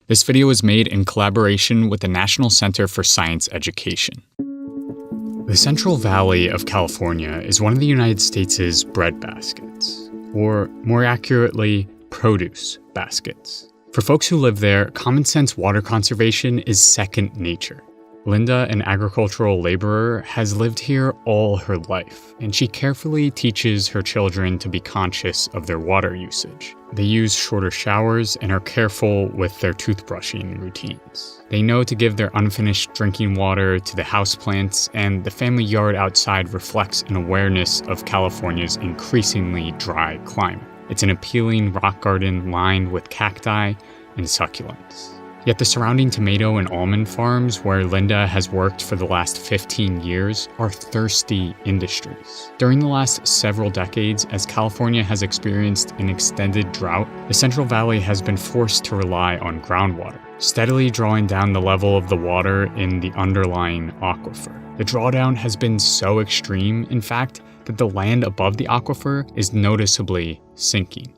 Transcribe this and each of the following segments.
This video was made in collaboration with the National Center for Science Education. The Central Valley of California is one of the United States' breadbaskets, or more accurately, produce baskets. For folks who live there, common sense water conservation is second nature. Linda, an agricultural laborer, has lived here all her life, and she carefully teaches her children to be conscious of their water usage. They use shorter showers and are careful with their toothbrushing routines. They know to give their unfinished drinking water to the houseplants, and the family yard outside reflects an awareness of California's increasingly dry climate. It's an appealing rock garden lined with cacti and succulents. Yet the surrounding tomato and almond farms where Linda has worked for the last 15 years are thirsty industries. During the last several decades, as California has experienced an extended drought, the Central Valley has been forced to rely on groundwater, steadily drawing down the level of the water in the underlying aquifer. The drawdown has been so extreme, in fact, that the land above the aquifer is noticeably sinking.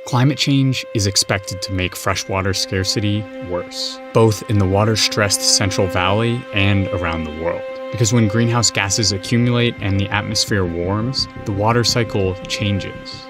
Climate change is expected to make freshwater scarcity worse, both in the water-stressed Central Valley and around the world. Because when greenhouse gases accumulate and the atmosphere warms, the water cycle changes.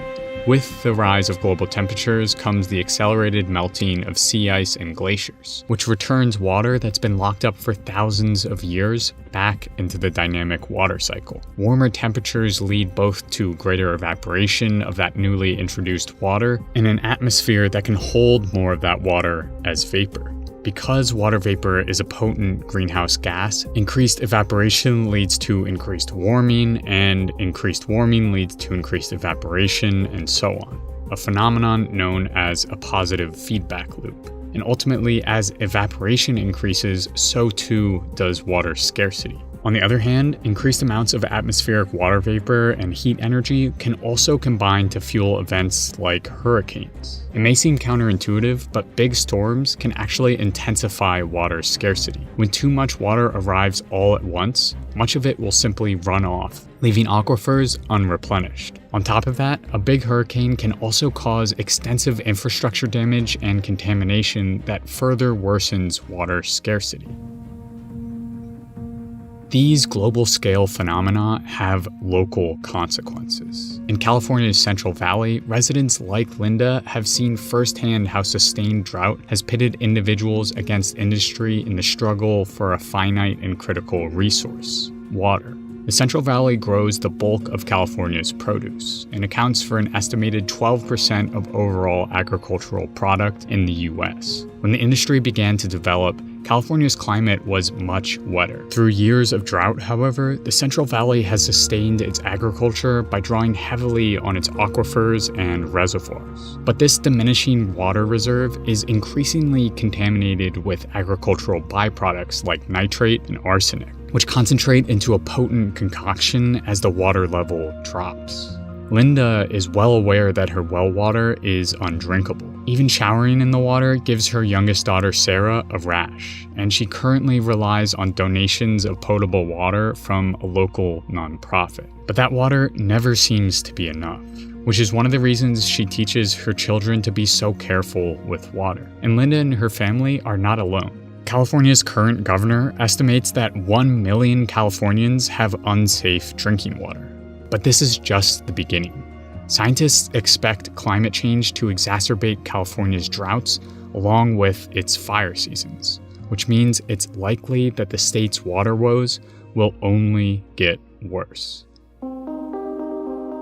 With the rise of global temperatures comes the accelerated melting of sea ice and glaciers, which returns water that's been locked up for thousands of years back into the dynamic water cycle. Warmer temperatures lead both to greater evaporation of that newly introduced water and an atmosphere that can hold more of that water as vapor. Because water vapor is a potent greenhouse gas, increased evaporation leads to increased warming, and increased warming leads to increased evaporation, and so on. A phenomenon known as a positive feedback loop. And ultimately, as evaporation increases, so too does water scarcity. On the other hand, increased amounts of atmospheric water vapor and heat energy can also combine to fuel events like hurricanes. It may seem counterintuitive, but big storms can actually intensify water scarcity. When too much water arrives all at once, much of it will simply run off, leaving aquifers unreplenished. On top of that, a big hurricane can also cause extensive infrastructure damage and contamination that further worsens water scarcity. These global-scale phenomena have local consequences. In California's Central Valley, residents like Linda have seen firsthand how sustained drought has pitted individuals against industry in the struggle for a finite and critical resource: water. The Central Valley grows the bulk of California's produce and accounts for an estimated 12% of overall agricultural product in the US. When the industry began to develop, California's climate was much wetter. Through years of drought, however, the Central Valley has sustained its agriculture by drawing heavily on its aquifers and reservoirs. But this diminishing water reserve is increasingly contaminated with agricultural byproducts like nitrate and arsenic, which concentrate into a potent concoction as the water level drops. Linda is well aware that her well water is undrinkable. Even showering in the water gives her youngest daughter Sarah a rash, and she currently relies on donations of potable water from a local nonprofit. But that water never seems to be enough, which is one of the reasons she teaches her children to be so careful with water. And Linda and her family are not alone. California's current governor estimates that 1 million Californians have unsafe drinking water. But this is just the beginning. Scientists expect climate change to exacerbate California's droughts along with its fire seasons, which means it's likely that the state's water woes will only get worse.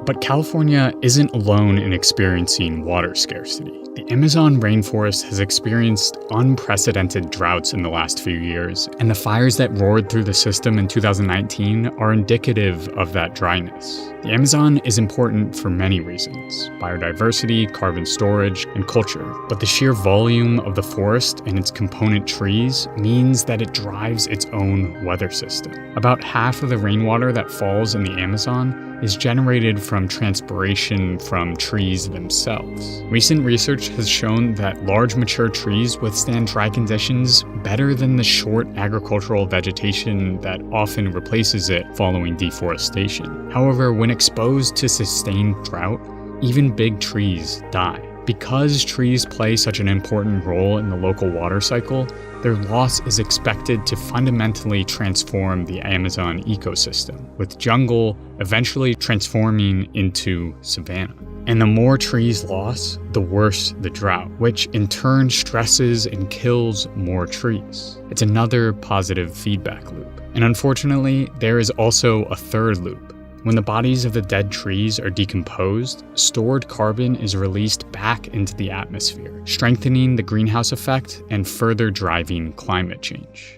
But California isn't alone in experiencing water scarcity. The Amazon rainforest has experienced unprecedented droughts in the last few years, and the fires that roared through the system in 2019 are indicative of that dryness. The Amazon is important for many reasons: biodiversity, carbon storage, and culture. But the sheer volume of the forest and its component trees means that it drives its own weather system. About half of the rainwater that falls in the Amazon is generated from transpiration from trees themselves. Recent research has shown that large mature trees withstand dry conditions better than the short agricultural vegetation that often replaces it following deforestation. However, when exposed to sustained drought, even big trees die. Because trees play such an important role in the local water cycle, their loss is expected to fundamentally transform the Amazon ecosystem, with jungle eventually transforming into savanna. And the more trees lost, the worse the drought, which in turn stresses and kills more trees. It's another positive feedback loop. And unfortunately, there is also a third loop. When the bodies of the dead trees are decomposed, stored carbon is released back into the atmosphere, strengthening the greenhouse effect and further driving climate change.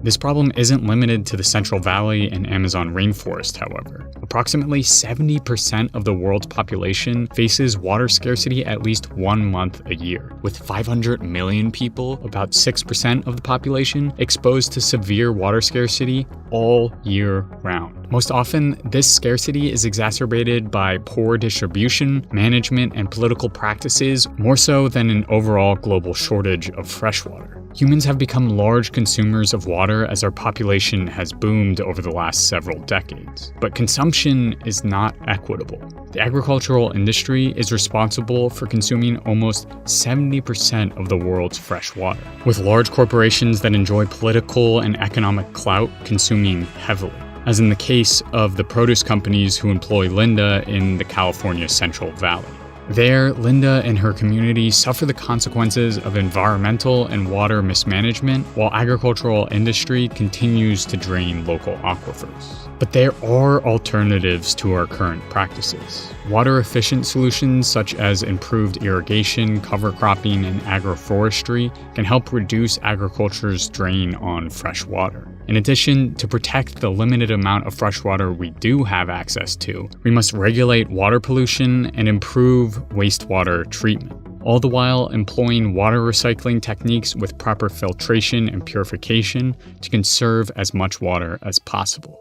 This problem isn't limited to the Central Valley and Amazon rainforest, however. Approximately 70% of the world's population faces water scarcity at least 1 month a year, with 500 million people, about 6% of the population, exposed to severe water scarcity all year round. Most often, this scarcity is exacerbated by poor distribution, management, and political practices, more so than an overall global shortage of fresh water. Humans have become large consumers of water as our population has boomed over the last several decades. But consumption is not equitable. The agricultural industry is responsible for consuming almost 70% of the world's fresh water, with large corporations that enjoy political and economic clout consuming heavily, as in the case of the produce companies who employ Linda in the California Central Valley. There, Linda and her community suffer the consequences of environmental and water mismanagement, while agricultural industry continues to drain local aquifers. But there are alternatives to our current practices. Water-efficient solutions such as improved irrigation, cover cropping, and agroforestry can help reduce agriculture's drain on fresh water. In addition, to protect the limited amount of fresh water we do have access to, we must regulate water pollution and improve wastewater treatment, all the while employing water recycling techniques with proper filtration and purification to conserve as much water as possible.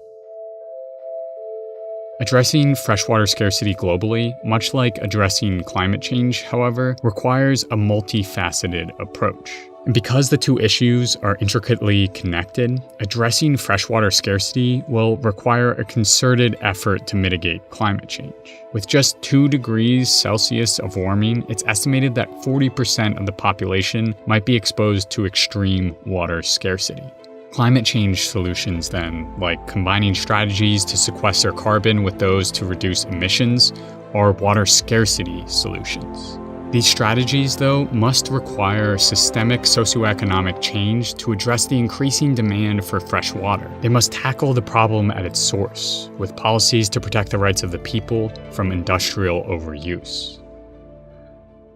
Addressing freshwater scarcity globally, much like addressing climate change, however, requires a multifaceted approach. And because the two issues are intricately connected, addressing freshwater scarcity will require a concerted effort to mitigate climate change. With just 2 degrees Celsius of warming, it's estimated that 40% of the population might be exposed to extreme water scarcity. Climate change solutions then, like combining strategies to sequester carbon with those to reduce emissions, are water scarcity solutions. These strategies, though, must require systemic socioeconomic change to address the increasing demand for fresh water. They must tackle the problem at its source, with policies to protect the rights of the people from industrial overuse.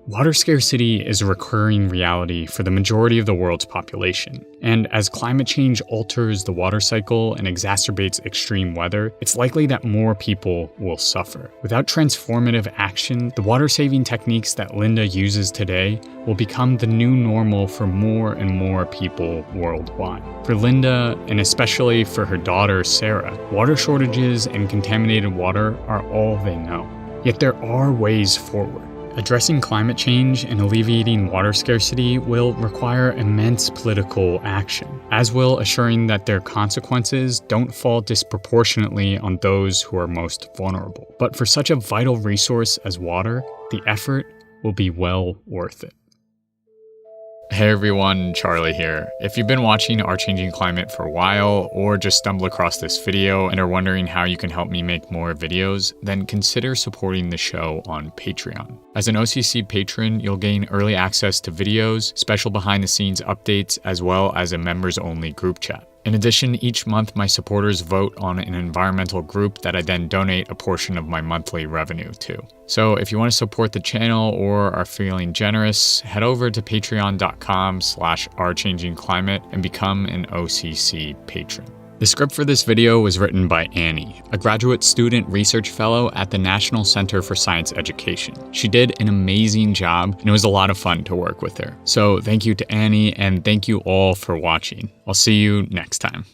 Water scarcity is a recurring reality for the majority of the world's population, and as climate change alters the water cycle and exacerbates extreme weather, it's likely that more people will suffer. Without transformative action, the water-saving techniques that Linda uses today will become the new normal for more and more people worldwide. For Linda, and especially for her daughter Sarah, water shortages and contaminated water are all they know. Yet there are ways forward. Addressing climate change and alleviating water scarcity will require immense political action, as will assuring that their consequences don't fall disproportionately on those who are most vulnerable. But for such a vital resource as water, the effort will be well worth it. Hey everyone, Charlie here. If you've been watching Our Changing Climate for a while, or just stumbled across this video and are wondering how you can help me make more videos, then consider supporting the show on Patreon. As an OCC patron, you'll gain early access to videos, special behind-the-scenes updates, as well as a members-only group chat. In addition, each month my supporters vote on an environmental group that I then donate a portion of my monthly revenue to. So if you want to support the channel or are feeling generous, head over to patreon.com/ourchangingclimate and become an OCC patron. The script for this video was written by Annie, a graduate student research fellow at the National Center for Science Education. She did an amazing job, and it was a lot of fun to work with her. So thank you to Annie, and thank you all for watching. I'll see you next time.